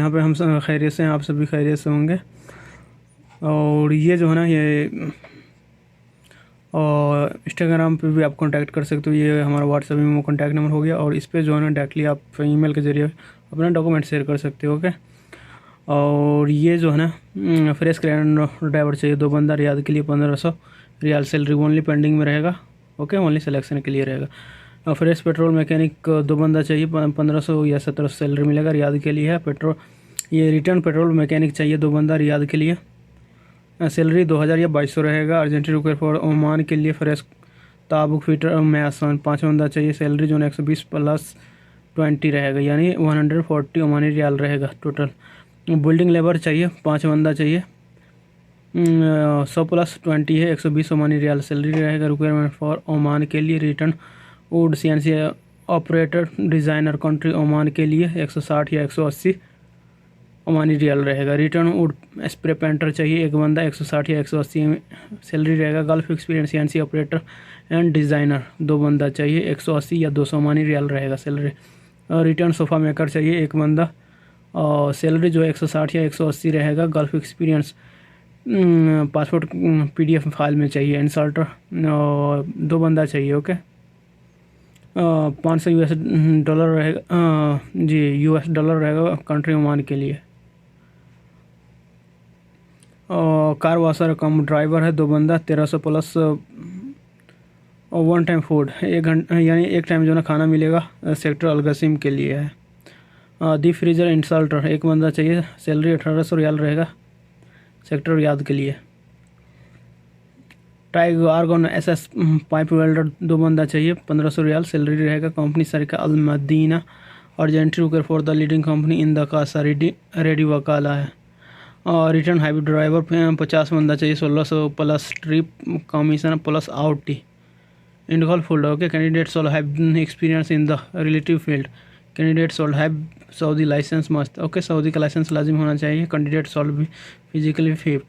यहाँ पे हम खैरियत से हैं, आप सभी खैरियत से होंगे। और ये जो है ना, ये और इंस्टाग्राम पे भी आप कांटेक्ट कर सकते हो। ये हमारा व्हाट्सएप में कांटेक्ट नंबर हो गया, और इस पे जो है ना डायरेक्टली आप ईमेल के ज़रिए अपना डॉक्यूमेंट शेयर कर सकते हो। ओके। और ये जो है ना, फ्रेश क्रेडिट ड्राइवर चाहिए 2 बंदा, रियाद के लिए 1500 रियाल, सैलरी ओनली पेंडिंग में रहेगा। ओके, ओनली सिलेक्शन के लिए रहेगा। और फ्रेश पेट्रोल मैकेनिक 2 बंदा चाहिए, 1500 या 1700 सैलरी मिलेगा, रियाद के लिए है। पेट्रोल ये रिटर्न पेट्रोल मैकेनिक चाहिए 2 बंदा, रियाद के लिए, सैलरी 2000 या 2200 रहेगा। अर्जेंटी रुकर फॉर ओमान के लिए फ्रेश ताबुक फिटर में आसान 5 बंदा चाहिए, सैलरी जो है 120 प्लस 20 रहेगा, यानी 140 ओमानी रियाल रहेगा टोटल। बिल्डिंग लेबर चाहिए 5 बंदा चाहिए, 100 प्लस 20 है, 120 ओमानी रियाल सैलरी रहेगा। रिक्वायरमेंट फॉर ओमान के लिए return would CNC operator designer country Oman के लिए 160 या 180 ओमानी रियाल रहेगा। रिटर्न वुड स्प्रे पेंटर चाहिए 1 बंदा, 160 या 180 सैलरी रहेगा। Gulf experience CNC operator and designer 2 बंदा चाहिए, 180 या 200 ओमानी रियाल रहेगा सैलरी। रिटर्न सोफ़ा मेकर चाहिए 1 बंदा, और सैलरी जो 160 या 180 रहेगा। Gulf experience passport PDF file में चाहिए। इंसल्टर 2 बंदा चाहिए। ओके। 500 US डॉलर रहेगा, जी US डॉलर रहेगा कंट्री ओमान के लिए। और कार वाशर कम ड्राइवर है 2 बंदा, 1300 प्लस, और 1 टाइम फूड 1 घंटा, यानी 1 टाइम जो ना खाना मिलेगा, सेक्टर अलगसिम के लिए है। दी फ्रीजर इंसल्टर 1 बंदा चाहिए, सैलरी 1800 रियाल रहेगा, सेक्टर रियाद के लिए। TIG argon SS pipe welder 2 बंदा चाहिए, 1500 रियाल सैलरी रहेगा। कंपनी सरका अल मदीना urgently require for the leading company in the KSA ready वकाला है। और रिटर्न हाइब्रिड ड्राइवर 50 बंदा चाहिए, 1600 प्लस ट्रिप कमीशन प्लस आउटी इंडकॉल फुल। Okay. Candidates all have experience in the relative field. Candidates all have Saudi licence must. Okay, Saudi का licence लाजिम होना चाहिए। कैंडिडेट्स ऑल भी फिजिकली फिट,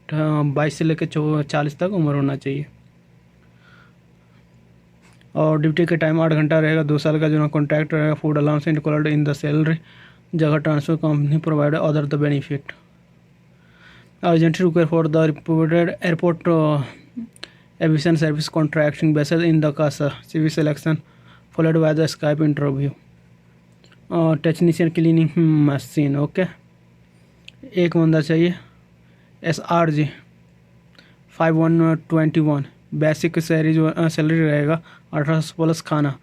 22 से लेकर 40 तक उम्र होना चाहिए। और ड्यूटी के टाइम 8 घंटा रहेगा। 2 साल का जो ना कॉन्ट्रैक्ट रहेगा। Food allowance included in the salary. जगह transfer company provide other the benefit. Urgently require for the reported airport aviation service contracting basis in the KSA CV selection followed by the Skype interview. Technician cleaning machine. Okay, 1 बंदा चाहिए। SRG 5121 basic salary रहेगा, 1800 plus खाना,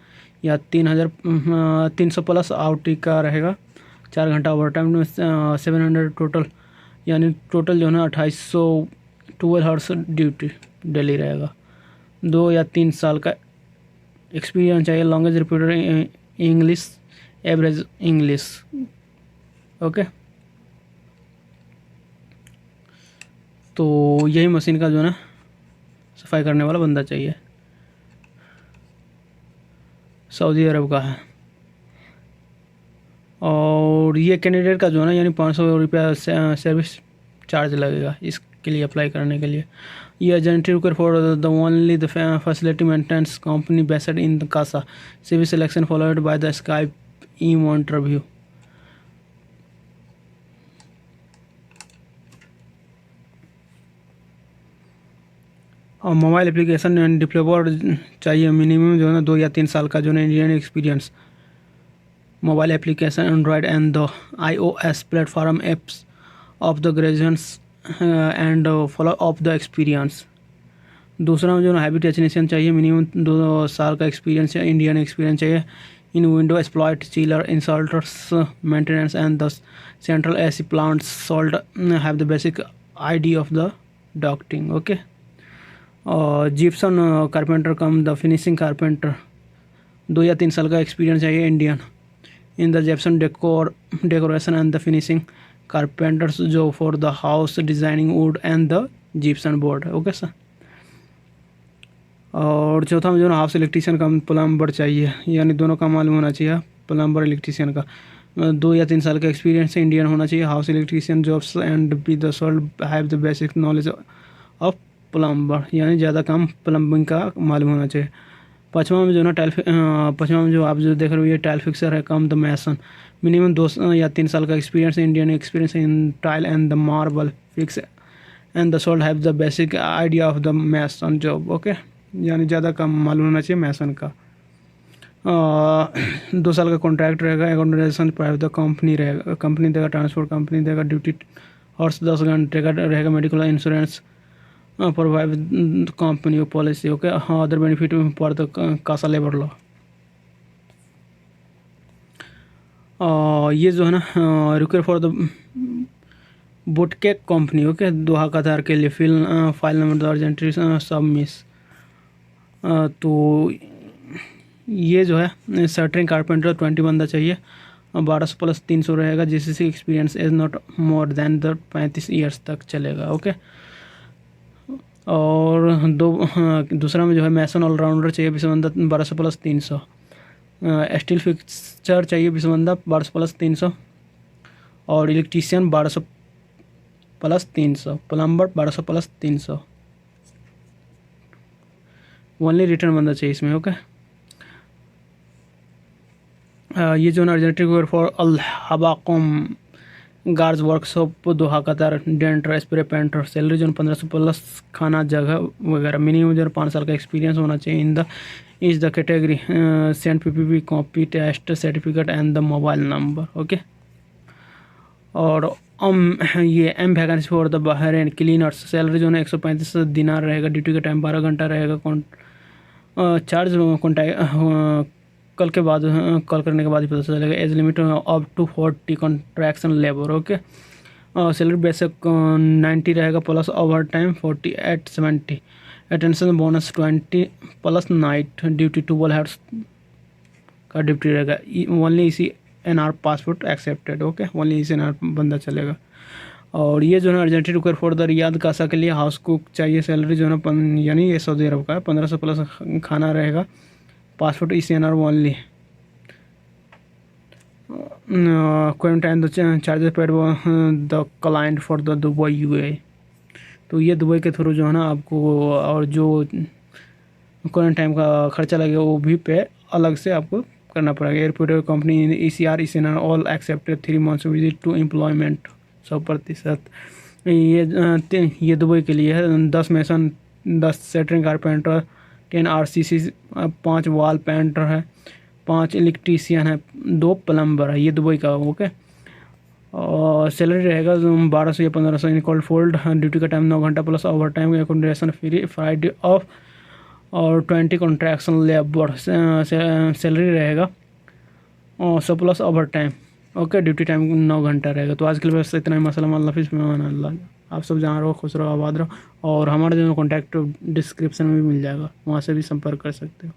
या 300 plus outie का रहेगा। 4 घंटा over time में 700 total, यानी टोटल जो है ना 2812 आवर्स ड्यूटी डेली रहेगा। 2 या 3 साल का एक्सपीरियंस चाहिए। Language repeater English, average English. Okay, तो यही मशीन का जो है ना सफाई करने वाला बंदा चाहिए, सऊदी अरब का है। और ये कैंडिडेट का जो है ना, यानी 500 रुपया सर्विस चार्ज लगेगा इसके लिए अप्लाई करने के लिए। ये urgently require for the only the facility maintenance company based in the KSA CV selection followed by the Skype interview. और मोबाइल एप्लीकेशन डेवलपर चाहिए, मिनिमम जो है ना 2 या 3 साल का जो है Indian experience. Mobile application Android and the iOS platform apps of the graduates and follow of the experience. दूसरा में जो है हैवी टेक्नीशियन चाहिए, मिनिमम 2 साल का एक्सपीरियंस है, इंडियन एक्सपीरियंस चाहिए in window exploit chiller installers maintenance and the central AC plants should have the basic ID of the ducting. Okay. और gypsum carpenter cum the finishing carpenter 2 या 3 साल का experience चाहिए, Indian in the gypsum decoration and the finishing carpenters जो for the house designing wood and the gypsum board. Okay sir. और चौथा में जो है हाउस इलेक्ट्रीशियन का प्लम्बर चाहिए, यानी दोनों का मालूम होना चाहिए, प्लम्बर इलेक्ट्रीशियन का 2 या 3 साल का एक्सपीरियंस है, इंडियन होना चाहिए। House electrician jobs and be the should have the basic knowledge of plumber, यानी ज़्यादा काम प्लम्बिंग का मालूम होना चाहिए। 5वां में जो ना पाँचवा में जो आप जो देख रहे हो ये टाइल फिक्सर है, कम द मैसन मिनिमम 2 या 3 साल का experience, Indian experience in tile and the marble fix and the should have the basic idea of the mason job. Okay, यानी ज़्यादा कम मालूम होना चाहिए मैसन का। 2 साल का कॉन्ट्रैक्ट रहेगा, अकोमोडेशन प्राइवेट कंपनी रहेगा, कंपनी देगा, ट्रांसपोर्ट कंपनी देगा, ड्यूटी हॉर्स 10 घंटे का रहेगा, medical insurance provide company policy. Okay, हाँ, other benefit for the KSA labour law. ये जो है ना रिक्वायर फॉर द बुटकेक कंपनी। ओके, दोहा कतार के लिए फाइल नंबर अर्जेंट्री सबमिस। तो ये जो है सर्टरिंग कारपेंटर 20 बंदा चाहिए, 1200 प्लस 300 रहेगा, जिससे experience is not more than the 35 years तक चलेगा। ओके, और दूसरा में जो है मैसन ऑलराउंडर चाहिए 20 बंदा, 1200 प्लस 300। स्टील फिक्सचर चाहिए 20 बंदा, 1200 प्लस 300, और electrician 1200 plus 300, plumber 1200 plus 300। Only return बंदा चाहिए इसमें। ओके, ये जो ना अर्जेंटरी फॉर अल हबाकुम गार्ड्स वर्कशॉप दोहा कतार, डेंटर स्प्रे पेंटर, सैलरी जो 1500 प्लस, खाना जगह वगैरह, मिनिमम जो 5 साल का एक्सपीरियंस होना चाहिए in the is the category, send PPP copy test certificate and the mobile number. Okay, और ये एम vacancy for the Bahrain cleaners, salary जो है 135 दिनार रहेगा, ड्यूटी का टाइम 12 घंटा रहेगा, चार्ज कॉन्टैक्ट कल के बाद, कॉल करने के बाद ही पता चलेगा। Age limit up to 40 construction labour. Okay, salary basic 90 रहेगा, plus over time 48-70, attention bonus 20 plus night duty, 12 hours का ड्यूटी रहेगा। Only EC NR passport accepted. Okay, only EC NR बंदा चलेगा। और ये जो है urgently require for the Riyadh कासा के लिए हाउस कुक चाहिए, सैलरी जो है यानी ये सऊदी अरब का है, 1500 प्लस खाना रहेगा, पासपोर्ट इसी NR only. Quarantine charges paid the client for the Dubai UAE। तो ये दुबई के थ्रू जो है ना आपको, और जो क्वारंटाइन का खर्चा लगेगा वो भी पे अलग से आपको करना पड़ेगा। Airport company ECR ECNR all accepted 3 months visit to employment 100%। ये दुबई के लिए है। 10 mason, 10 centering carpenter, 10 RCC, 5 wall painter है, 5 इलेक्ट्रीशियन है, 2 प्लम्बर है, ये दुबई का। ओके, और सैलरी रहेगा 1200 या 1500 इन कॉल्ड फोल्ड, ड्यूटी का टाइम 9 घंटा plus over time, accommodation free, Friday of, और 20 कॉन्ट्रैक्शन लेबर। सैलरी रहेगा 100 plus over time. Okay, duty time 9 घंटा रहेगा। तो आज के लिए बस इतना ही। मसला अल्लाह हाफिज़, मेहमान अल्लाह। आप सब जहाँ रहो खुश रहो, आबाद रहो, और हमारा जो कॉन्टैक्ट डिस्क्रिप्शन में भी मिल जाएगा, वहाँ से भी संपर्क कर सकते हो।